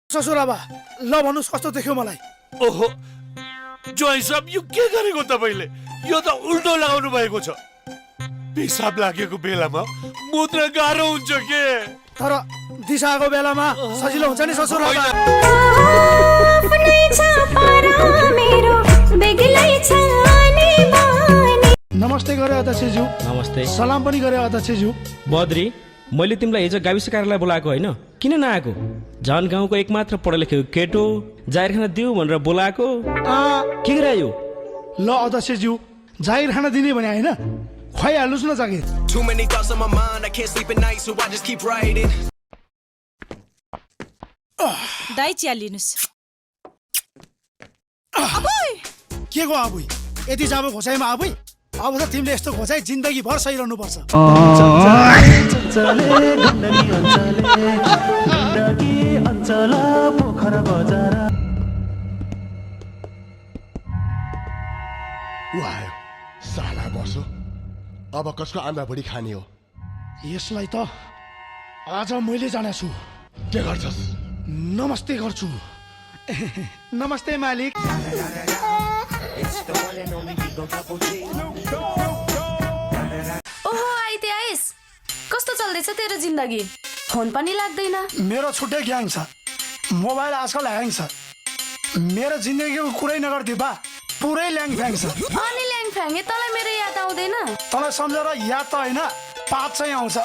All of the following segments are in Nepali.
ससुराबा ल भन्नुस् कस्तो देख्यो मलाई। ओहो जोइ साहब यो के गरेको तपाईले? यो त उल्टो लगाउनु भएको छ। पेशाब लागेको बेलामा मुद्रा गाह्रो हुन्छ के? तर दिशाको बेलामा सजिलो हुन्छ नि ससुराबा। नमस्ते गरे अध्यक्षज्यू। नमस्ते। सलाम पनि गरे अध्यक्षज्यू। बद्री, मैले तिमीलाई हिजो गाविस कार्यालय बोलाएको होइन? किन नआएको? झन् गाउँको एकमात्र पढे लेखेको केटो जाहिर खाना दिऊ भनेर बोलाएको। के गरायो? ल अध्यक्षज्यू जाहिर खाना दिने भने होइन, खुवाइहाल्नुहोस् न जागिर। Too many thoughts on my mind, I can't sleep at night, so I just keep writing. दाइ चिया लिनुस्। के को आबुई? यति जाबो खोसाइमा आबुई? अब त तिमीले यस्तो खोसाइ जिन्दगी भर सहिरहनु पर्छ। आयो साला बसो, अब कसको आमा बुढी खाने हो? यसलाई त आज मैले जानेछु। के गर्छस्? नमस्ते गर्छु। नमस्ते मालिक। ओहो आइते आइस, कस्तो चल्दैछ तेरो जिन्दगी? फोन पनि लाग्दैन। मेरो छुट्टै ग्याङ छ, मोबाइल आजकल ह्याङ छ। मेरो जिन्दगीको कुरै नगर्दे बा, पुरै ल्याङ फ्याङ छ। अनि ल्याङ फ्याङे तँलाई मेरो याद आउँदैन? तँलाई सम्झेर याद त होइन, पाप चाहिँ आउँछ।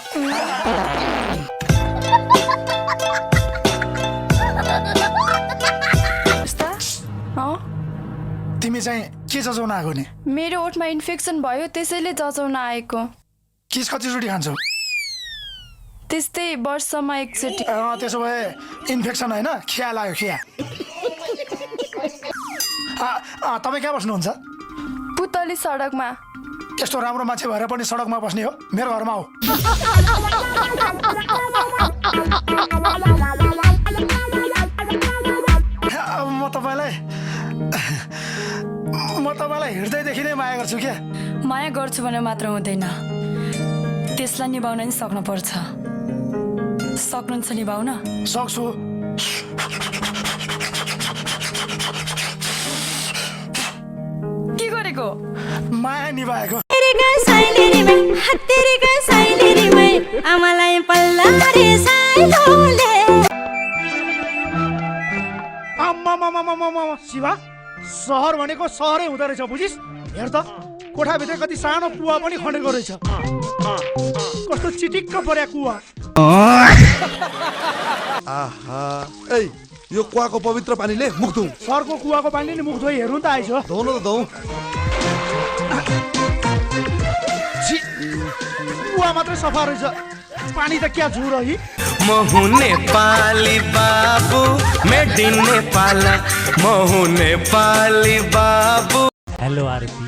तिमी चाहिँ के जचाउन आएको नि? मेरो ओठमा इन्फेक्सन भयो, त्यसैले जचाउन आएको। किस कतिचोटि खान्छौ? त्यस्तै वर्षमा एकचोटि। त्यसो भए इन्फेक्सन होइन, खिया लाग्यो खिया। तपाईँ कहाँ बस्नुहुन्छ? पुतली सडकमा। यस्तो राम्रो मान्छे भएर पनि सडकमा बस्ने हो? मेरो घरमा हो। म तपाईँलाई हृदयदेखि नै माया गर्छु क्या। माया गर्छु भने मात्र हुँदैन, त्यसलाई निभाउन नि सक्नुपर्छ। सक्नुहुन्छ निभाउन? सक्छु। के गरेको? माया निभाएको। शिवा, सहर भनेको सहरै हुँदो रहेछ, बुझिस्? हेर त कोठाभित्र कति सानो कुवा पनि खनेको रहेछ। कस्तो चिटिक्क पर्या कुवा। आहा, ए यो कुवाको पवित्र पानीले मुख धुऊ। सरको कुवाको पानीले मुख धोइ हेर्नु त आइज। धुऊ न त धुऊ। कुवा मात्रै सफा रहेछ, पानी त क्या झुर है। महु नेपाली बाबु, मेड इन नेपाल, महु नेपाली बाबु। Hello Aarti,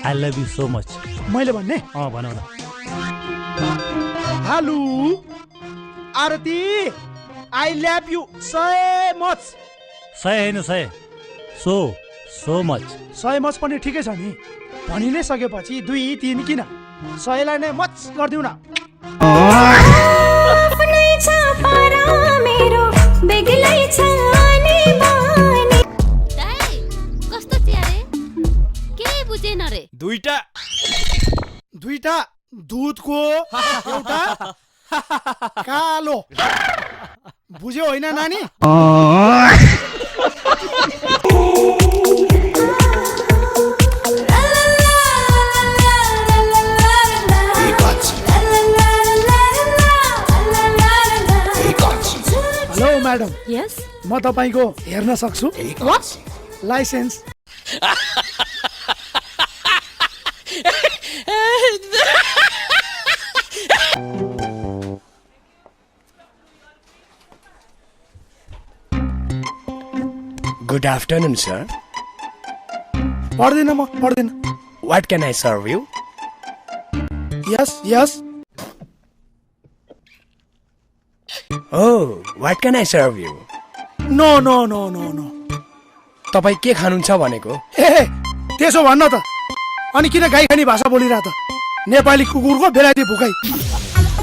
I love you so much. मैले भन्ने? भनौ न। Hello Aarti, I love you so much. 100 होइन 100, सो मच। 100 मच पनि ठिकै छ नि, भनि नै सकेपछि 2 3 किन? 100लाई नै मच गरिदिउ न। दुईटा दुधको, एउटा कालो। बुझ्यौ होइन नानी? Hello madam. यस, म तपाईँको हेर्न सक्छु? लाइसेन्स। Good afternoon, sir. पढ्दिनँ म, पढ्दिनँ। What can I serve you? Yes yes. Oh, what can I serve you? No no no no no. तपाईँ के खानुहुन्छ भनेको? ए त्यसो भन्न त, अनि किन गाई खाने भाषा बोलिरह त? नेपाली कुकुरको बेलायती भुकाइ।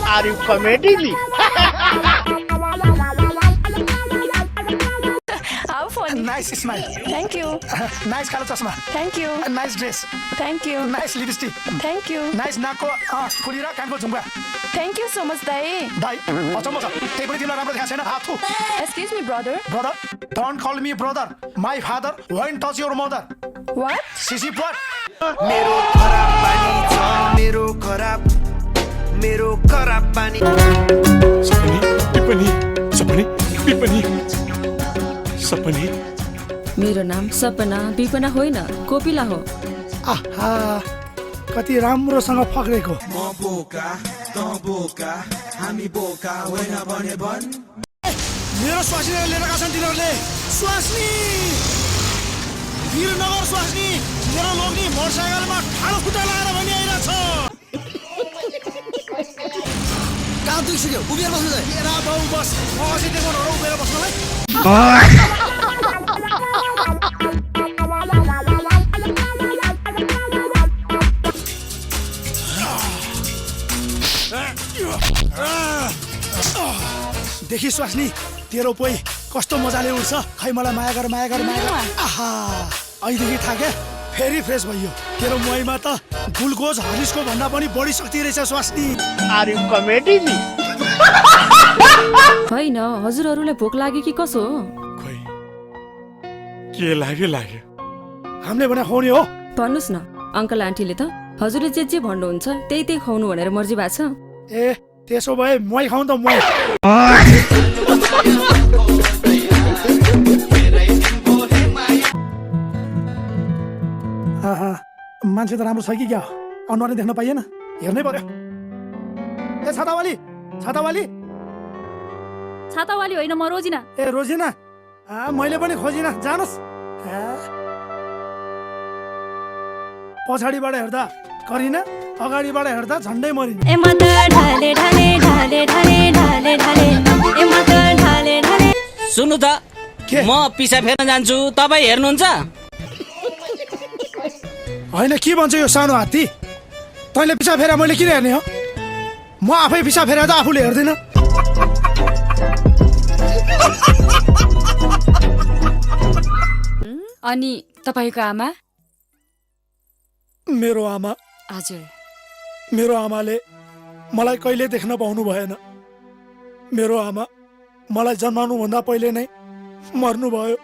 Are you comedy? Nice smile thank you nice कालो चस्मा thank you nice dress thank you nice lipstick thank you nice नाकको फुली र कानको झुम्का थ्याङ्क यू सो मच दाई दाइ अचम्म छ त्यही पनि तिमीलाई राम्रो देखाएको छैन हाथु excuse me brother brother don't call me brother my father wine touch your mother what sissy plot मेरो खराब पानी छ मेरो खराब पानी सपनी मेरो नाम सपना विपना होइन कोपिला हो आहा कति राम्रोसँग फक्रेको मेरो स्वास्नीलाई लिएर गएका छन् तिनीहरूले स्वास्नी वीरनगर स्वास्नी मेरो लोग्नी मोटरसाइकलमा ठाडो खुट्टा लगाएर भनी आइरहेछ कहाँ दुखिसक्यो उभिएर बस्नु चाहिँ मेरा बाउ बस म अझै देखाउनु हो उभिएर बस्नलाई देखि स्वास्नी तेरो पोइ कस्तो मजाले उड्छ खै मलाई माया गर आहा अहिलेदेखि थाके फेरि फ्रेस भइयो तेरो मुहाइमा त ग्लुकोज हर्लिक्सको भन्दा पनि बढी शक्ति रहेछ स्वास्नी होइन हजुरहरूलाई भोक लाग्यो कि कसो हो खोइ के लाग्यो हामीले भने खुवाउने हो भन्नुहोस् न अङ्कल आन्टीले त हजुरले जे भन्नुहुन्छ त्यही खुवाउनु भनेर मर्जी भएको छ ए त्यसो भए मुहाई खाउँ त मुहाई मान्छे त राम्रो छ कि क्या अनुहारै देख्न पाइएन हेर्नै पर्यो ए छातावाली छातावाली होइन म रोजिना ए रोजिना मैले पनि खोजिन जानुहोस् पछाडिबाट हेर्दा करिना अगाडिबाट हेर्दा झन्डै मरिन सुन्नु त म पिसा फेर्न जान्छु तपाईँ हेर्नुहुन्छ होइन के भन्छ यो सानो हात्ती तैँले पिसा फेरा मैले किन हेर्ने हो म आफै पिसा फेरा त आफूले हेर्दैन अनि तपाईँको आमा मेरो आमा हजुर मेरो आमाले मलाई कहिले देख्न पाउनु भएन मेरो आमा मलाई जन्माउनु भन्दा पहिले नै मर्नु भयो